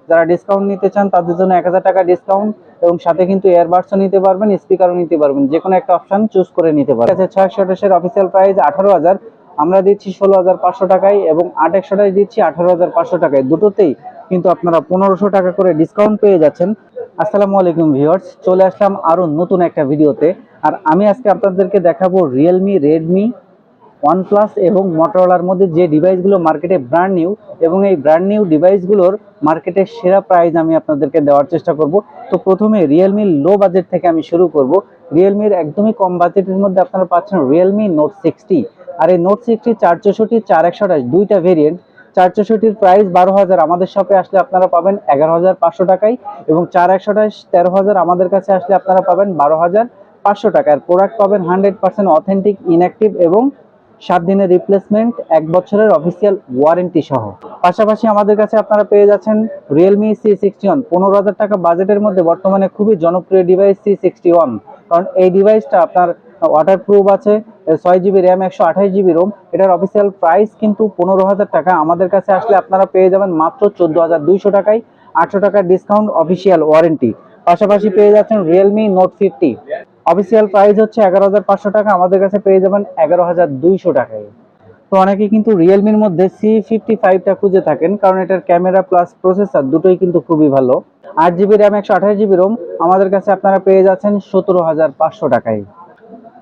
যারা ডিসকাউন্ট নিতে চান তাদের জন্য 1000 টাকা ডিসকাউন্ট, এবং সাথে কিন্তু এয়ারবাডসও নিতে পারবেন, স্পিকারও নিতে পারবেন, যে কোনো একটা অপশন চুজ করে নিতে পারবেন। আছে 628 অফিসিয়াল প্রাইস 18,000, আমরা দিচ্ছি 16,500 টাকায়, এবং 828 দিচ্ছি 18,500 টাকায়। দুটোতেই কিন্তু আপনারা 1500 টাকা করে ডিসকাউন্ট পেয়ে যাচ্ছেন। আসসালামু আলাইকুম ভিউয়ার্স, চলে আসলাম আরো নতুন একটা ভিডিওতে। আর আমি আজকে আপনাদেরকে দেখাবো রিয়েলমি, রেডমি, ওয়ানপ্লাস এবং মোটরোলার মধ্যে যে ডিভাইসগুলো মার্কেটে ব্র্যান্ড নিউ, এবং এই ব্র্যান্ড নিউ ডিভাইসগুলোর মার্কেটের সেরা প্রাইস আমি আপনাদেরকে দেওয়ার চেষ্টা করব। তো প্রথমে রিয়েলমির লো বাজেট থেকে আমি শুরু করব। রিয়েলমির একদমই কম বাজেটের মধ্যে আপনারা পাচ্ছেন রিয়েলমি নোট 60। আর এই নোট 60 464, 4128 দুইটা ভেরিয়েন্ট। 464-র প্রাইস 12,000, আমাদের শপে আসলে আপনারা পাবেন 11,500 টাকায়, এবং 4128 13,000, আমাদের কাছে আসলে আপনারা পাবেন 12,500 টাকায়। প্রোডাক্ট পাবেন 100% অথেন্টিক, ইনঅ্যাক্টিভ, এবং 7 দিনের রিপ্লেসমেন্ট, 1 বছরের অফিসিয়াল ওয়ারেন্টি সহ। পাশাপাশি আমাদের কাছে আপনারা পেয়ে যাচ্ছেন রিয়েলমি C61। 15,000 টাকা বাজেটের মধ্যে বর্তমানে খুবই জনপ্রিয় ডিভাইস C61, কারণ এই ডিভাইসটা আপনার ওয়াটারপ্রুফ আছে, 6 জিবি র্যাম, 128 জিবি রোম। এটার অফিসিয়াল প্রাইস কিন্তু 15,000 টাকা, আমাদের কাছে আসলে আপনারা পেয়ে যাবেন মাত্র 14,200 টাকায়, 800 টাকার ডিসকাউন্ট, অফিসিয়াল ওয়ারেন্টি। পাশাপাশি পেয়ে যাচ্ছেন রিয়েলমি নোট 50। অফিসিয়াল প্রাইস হচ্ছে 11,500 টাকা, আমাদের কাছে পেয়ে যাবেন 11,200 টাকায়। তো অনেকে কিন্তু রিয়েলমির মধ্যে C55টা খুঁজে থাকেন, কারণ এটার ক্যামেরা প্লাস প্রসেসর দুটোই কিন্তু খুবই ভালো। 8 জিবি র্যাম, 128 জিবি রোম, আমাদের কাছে আপনারা পেয়ে যাচ্ছেন 17,500 টাকায়।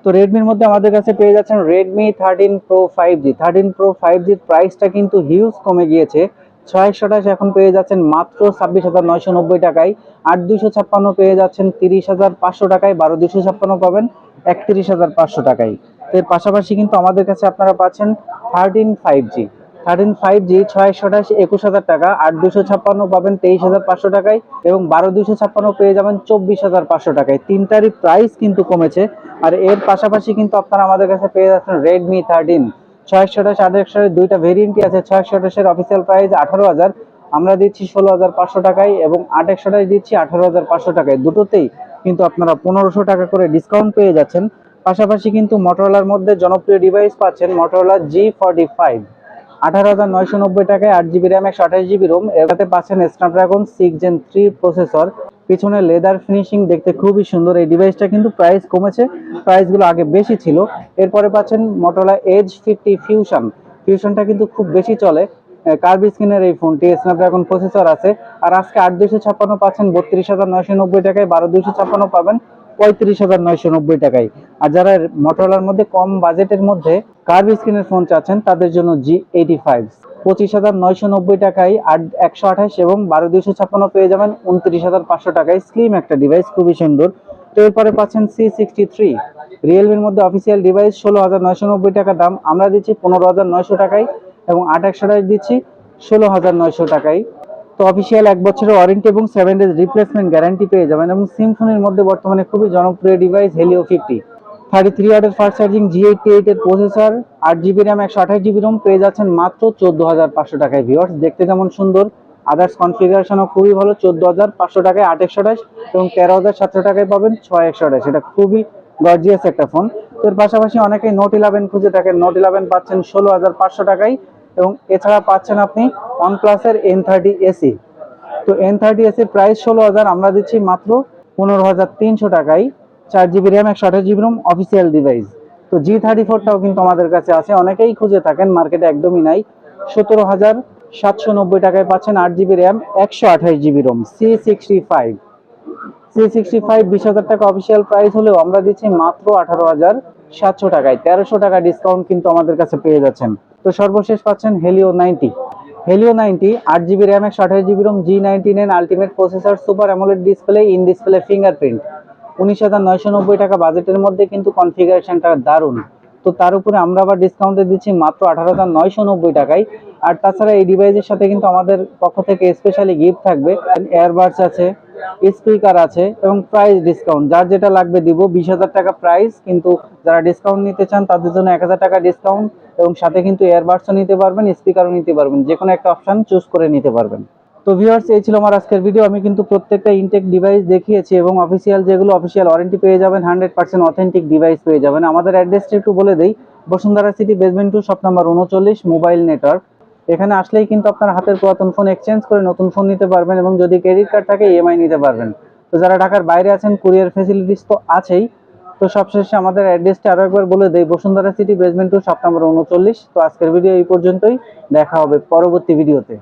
তো রেডমির মধ্যে আমাদের কাছে পেয়ে যাচ্ছেন রেডমি 13 প্রো 5G। 13 প্রো 5Gর প্রাইসটা কিন্তু হিউজ কমে গিয়েছে। 628 এখন পেয়ে যাচ্ছেন মাত্র 26,990 টাকায়। 8256 পেয়ে যাচ্ছেন 30,500 টাকায়। 12,256 পাবেন 31,500 টাকায়। এর পাশাপাশি কিন্তু আমাদের কাছে আপনারা পাচ্ছেন 13 5G। 13 5G 628 21,000 টাকা, 8256 পাবেন 23,500 টাকায়, এবং 12,256 পেয়ে যাবেন 24,500 টাকায়। তিনটারই প্রাইস কিন্তু কমেছে। আর এর পাশাপাশি কিন্তু আপনারা আমাদের কাছে পেয়ে যাচ্ছেন রেডমি 13। 628 828 দুইটা ভেরিয়েন্টই আছে। 628 অফিসিয়াল প্রাইস 18,000, আমরা দিচ্ছি 16,500 টাকায়, এবং 828 দিচ্ছি 18,500 টাকায়। দুটোতেই কিন্তু আপনারা 1500 টাকা করে ডিসকাউন্ট পেয়ে যাচ্ছেন। পাশাপাশি কিন্তু মোটরোলার মধ্যে জনপ্রিয় ডিভাইস পাচ্ছেন মোটরোলা G45, 18,990 টাকায়, 8 জিবি র্যাম, 128 জিবি রোম। এটাতে পাচ্ছেন স্ন্যাপড্রাগন 6 Gen 3 প্রসেসর। পিছনে লেদার ফিনিশিং, দেখতে খুবই সুন্দর। এই ডিভাইসটা কিন্তু প্রাইস কমেছে, প্রাইসগুলো আগে বেশি ছিল। এরপরে পাচ্ছেন মোটরোলা এজ 50 ফিউশন। ফিউশনটা কিন্তু খুব বেশি চলে, কার্ভ স্ক্রিনের এই ফোনটি, স্ন্যাপড্রাগন প্রসেসর আছে। আর আজকে 8,256 পাচ্ছেন 32,990 টাকায়, 12,256 পাবেন 35,990 টাকায়। আর যারা মোটরোলার মধ্যে কম বাজেটের মধ্যে কার্ভ স্ক্রিনের ফোন চাচ্ছেন তাদের জন্য G85 25,990 টাকায় 128, এবং 12,256 পেয়ে যাবেন 29,500 টাকায়। স্লিম একটা ডিভাইস, খুবই সুন্দর। তো এরপরে পাচ্ছেন C63, রিয়েলমির মধ্যে অফিসিয়াল ডিভাইস, 16,990 টাকা দাম, আমরা দিচ্ছি 15,900 টাকায়, এবং 828 দিচ্ছি 16,900 টাকায়। তো অফিসিয়াল 1 বছরের ওয়ারেন্টি এবং 7 ডেজ রিপ্লেসমেন্ট গ্যারান্টি পেয়ে যাবেন। এবং সিমফোনের মধ্যে বর্তমানে খুবই জনপ্রিয় ডিভাইস হেলিও 50। 33 ওয়াটের ফাস্ট চার্জিং G88 এর processor, 8 GB RAM, 128 GB ROM, পেয়ে যাচ্ছেন মাত্র 14,500 টাকায়। ভিউয়ার্স, দেখতে যেমন সুন্দর, আদার্স কনফিগারেশনও খুবই ভালো। 14,500 টাকায় 828, এবং 13,700 টাকায় পাবেন 628। এটা খুবই গর্জিয়াস একটা ফোন। এর পাশাপাশি অনেকেই নোট 11 খুঁজে থাকেন। নোট 11 পাচ্ছেন 16,500 টাকায়, এবং এছাড়া পাচ্ছেন আপনি ওয়ানপ্লাসের N30 এসি। তো N30 এসি প্রাইস 16,000, আমরা দিচ্ছি মাত্র 15,300 টাকায়। 4 GB RAM, 128 GB ROM, official device. তো G34টাও কিন্তু আমাদের কাছে আছে, অনেকেই খুঁজে থাকেন, মার্কেটে একদমই নাই। 17,790 টাকায় পাচ্ছেন 8 GB RAM, 128 GB ROM, C65। C65 20,000 টাকা অফিসিয়াল প্রাইস হলেও আমরা দিচ্ছি মাত্র 18,700 টাকায়। 1300 টাকা ডিসকাউন্ট কিন্তু আমাদের কাছে পেয়ে যাচ্ছেন। তো সর্বশেষ পাচ্ছেন Helio 90। Helio 90 8 GB RAM, 128 GB ROM, G99 ultimate processor, super AMOLED display, in display fingerprint. 19,990 টাকা বাজেটের মধ্যে কিন্তু কনফিগারেশনটা দারুণ। তো তার উপরে আমরা আবার ডিসকাউন্টে দিচ্ছি মাত্র 18,990 টাকায়। আর তাছাড়া এই ডিভাইসের সাথে কিন্তু আমাদের পক্ষ থেকে স্পেশালি গিফট থাকবে, এয়ারবাডস আছে, স্পিকার আছে, এবং প্রাইস ডিসকাউন্ট, যার যেটা লাগবে দিব। 20,000 টাকা প্রাইস, কিন্তু যারা ডিসকাউন্ট নিতে চান তাদের জন্য 1000 টাকা ডিসকাউন্ট, এবং সাথে কিন্তু এয়ারবাডসও নিতে পারবেন, স্পিকারও নিতে পারবেন, যে কোনো একটা অপশন চুজ করে নিতে পারবেন। তো ভিউয়ার্স, এই ছিল আমার আজকের ভিডিও। আমি কিন্তু প্রত্যেকটা ইনটেক ডিভাইস দেখিয়েছি, এবং অফিসিয়াল যেগুলো অফিসিয়াল ওয়ারেন্টি পেয়ে যাবেন, 100% অথেন্টিক ডিভাইস পেয়ে যাবেন। আমাদের অ্যাড্রেসটা একটু বলে দেই, Bashundhara city basement 2, shop number 39, mobile network. এখানে আসলেই কিন্তু আপনার হাতের পুরাতন ফোন এক্সচেঞ্জ করে নতুন ফোন নিতে পারবেন, এবং যদি ক্রেডিট কার্ড থাকে ইএমআই নিতে পারবেন। তো যারা ঢাকার বাইরে আছেন, কুরিয়ার ফেসিলিটিস তো আছেই। তো সবশেষে আমাদের অ্যাড্রেসটা আরো একবার বলে দেই, Bashundhara city basement 2 shop number 39। তো আজকের ভিডিও এই পর্যন্তই, দেখা হবে পরবর্তী ভিডিওতে।